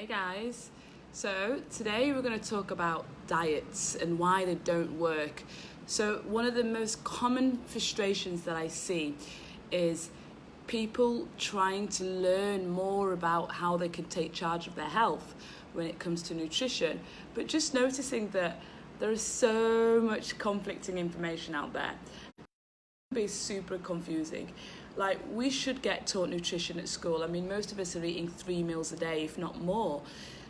Hey guys, so today we're going to talk about diets and why they don't work. So one of the most common frustrations that I see is people trying to learn more about how they can take charge of their health when it comes to nutrition, but just noticing that there is so much conflicting information out there. It can be super confusing. Like, we should get taught nutrition at school. I mean, most of us are eating 3 meals a day, if not more.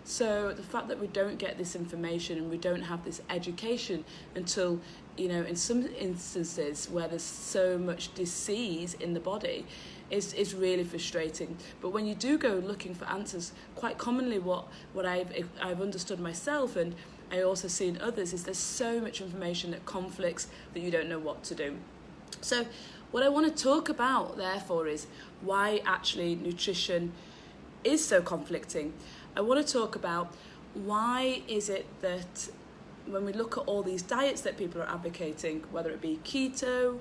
So the fact that we don't get this information and we don't have this education until, in some instances where there's so much disease in the body, is really frustrating. But when you do go looking for answers, quite commonly what I've understood myself, and I also see in others, is there's so much information that conflicts that you don't know what to do. So what I want to talk about, therefore, is why actually nutrition is so conflicting. I want to talk about why is it that when we look at all these diets that people are advocating, whether it be keto,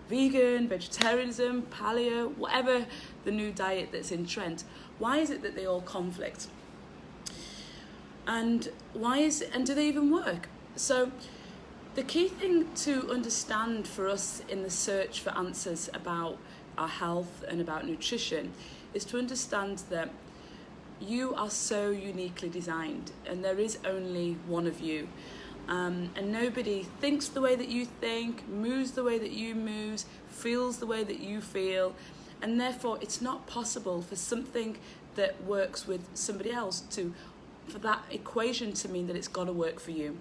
vegan, vegetarianism, paleo, whatever the new diet that's in trend, why is it that they all conflict? And do they even work? So the key thing to understand for us in the search for answers about our health and about nutrition is to understand that you are so uniquely designed and there is only one of you. And nobody thinks the way that you think, moves the way that you move, feels the way that you feel, and therefore it's not possible for something that works with somebody else for that equation to mean that it's got to work for you.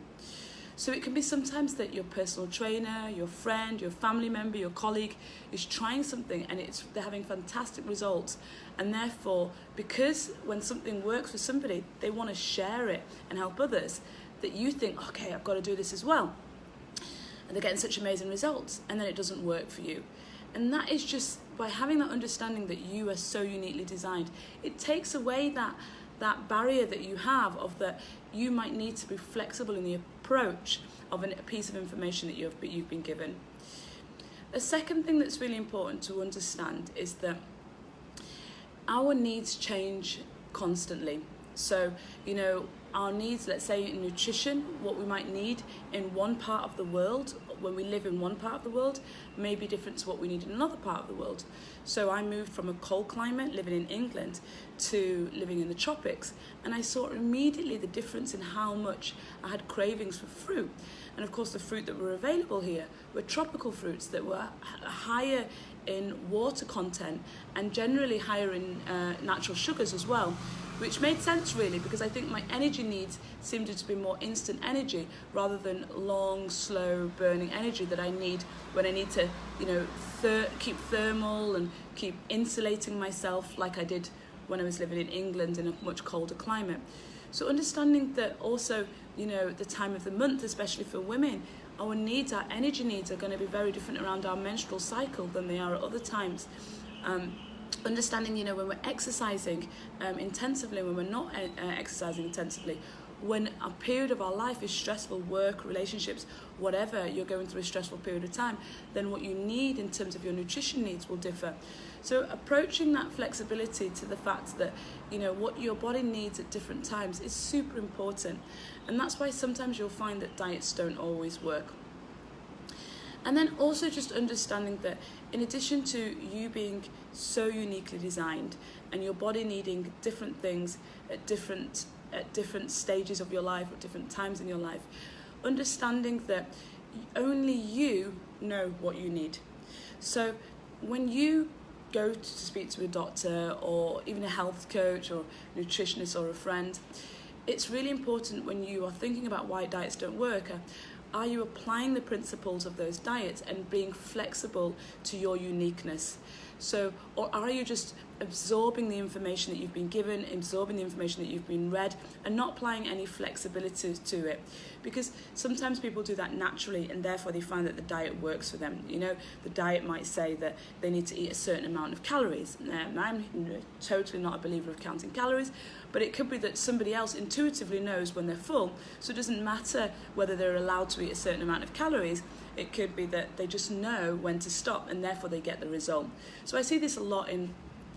So it can be sometimes that your personal trainer, your friend, your family member, your colleague is trying something and they're having fantastic results, and therefore, because when something works for somebody, they want to share it and help others, that you think, okay, I've got to do this as well. And they're getting such amazing results, and then it doesn't work for you. And that is just by having that understanding that you are so uniquely designed. It takes away that barrier that you have of that you might need to be flexible in the approach of a piece of information that you've been given. A second thing that's really important to understand is that our needs change constantly. So, our needs, let's say in nutrition, what we might need in one part of the world, when we live in one part of the world, may be different to what we need in another part of the world. So I moved from a cold climate, living in England, to living in the tropics, and I saw immediately the difference in how much I had cravings for fruit. And of course the fruit that were available here were tropical fruits that were higher in water content and generally higher in natural sugars as well, which made sense really, because I think my energy needs seemed to be more instant energy rather than long, slow burning energy that I need when I need to, keep thermal and keep insulating myself like I did when I was living in England in a much colder climate. So understanding that also, the time of the month, especially for women, our needs, our energy needs are going to be very different around our menstrual cycle than they are at other times. Understanding, when we're exercising intensively, when we're not exercising intensively, when a period of our life is stressful, work, relationships, whatever, you're going through a stressful period of time, then what you need in terms of your nutrition needs will differ. So approaching that flexibility to the fact that, what your body needs at different times is super important. And that's why sometimes you'll find that diets don't always work. And then also just understanding that in addition to you being so uniquely designed and your body needing different things at different stages of your life, at different times in your life, understanding that only you know what you need. So when you go to speak to a doctor or even a health coach or nutritionist or a friend, it's really important when you are thinking about why diets don't work, are you applying the principles of those diets and being flexible to your uniqueness? So, or are you just absorbing the information that you've been given, absorbing the information that you've been read, and not applying any flexibility to it? Because sometimes people do that naturally, and therefore they find that the diet works for them. The diet might say that they need to eat a certain amount of calories. I'm totally not a believer of counting calories, but it could be that somebody else intuitively knows when they're full, so it doesn't matter whether they're allowed to eat a certain amount of calories. It could be that they just know when to stop, and therefore they get the result. So I see this a lot in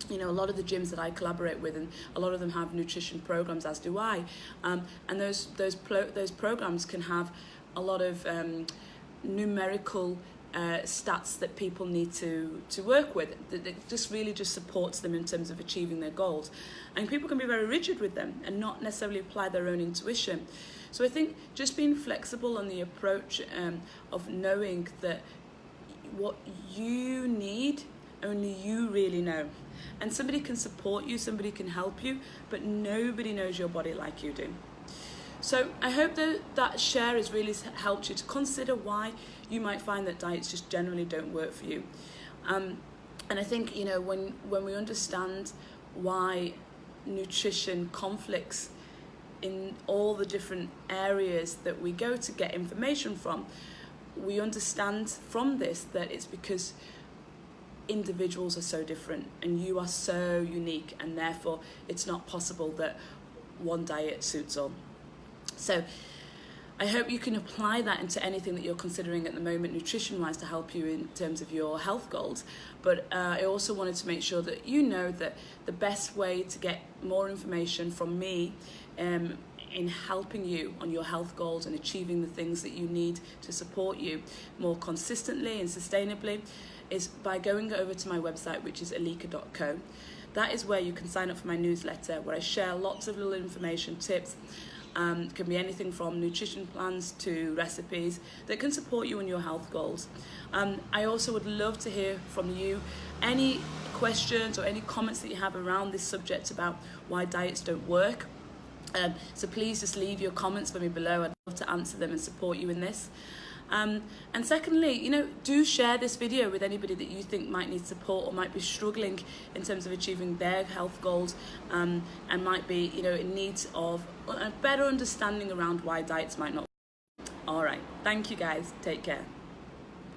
you know, a lot of the gyms that I collaborate with, and a lot of them have nutrition programs, as do I, and those programs can have a lot of numerical stats that people need to work with, that just really just supports them in terms of achieving their goals. And people can be very rigid with them and not necessarily apply their own intuition. So I think just being flexible on the approach of knowing that what you need, only you really know. And somebody can support you, somebody can help you, but nobody knows your body like you do. So I hope that share has really helped you to consider why you might find that diets just generally don't work for you. And I think, you know, when we understand why nutrition conflicts in all the different areas that we go to get information from, we understand from this that it's because individuals are so different and you are so unique, and therefore it's not possible that one diet suits all. So I hope you can apply that into anything that you're considering at the moment nutrition-wise to help you in terms of your health goals. But I also wanted to make sure that you know that the best way to get more information from me in helping you on your health goals and achieving the things that you need to support you more consistently and sustainably is by going over to my website, which is 𝐓𝐫𝐿𝐼𝐶𝐞. That is where you can sign up for my newsletter, where I share lots of little information, tips. It can be anything from nutrition plans to recipes that can support you in your health goals. I also would love to hear from you any questions or any comments that you have around this subject about why diets don't work. So please just leave your comments for me below. I'd love to answer them and support you in this. And secondly, you know, do share this video with anybody that you think might need support or might be struggling in terms of achieving their health goals, and might be, you know, in need of a better understanding around why diets might not work. All right, thank you guys, take care.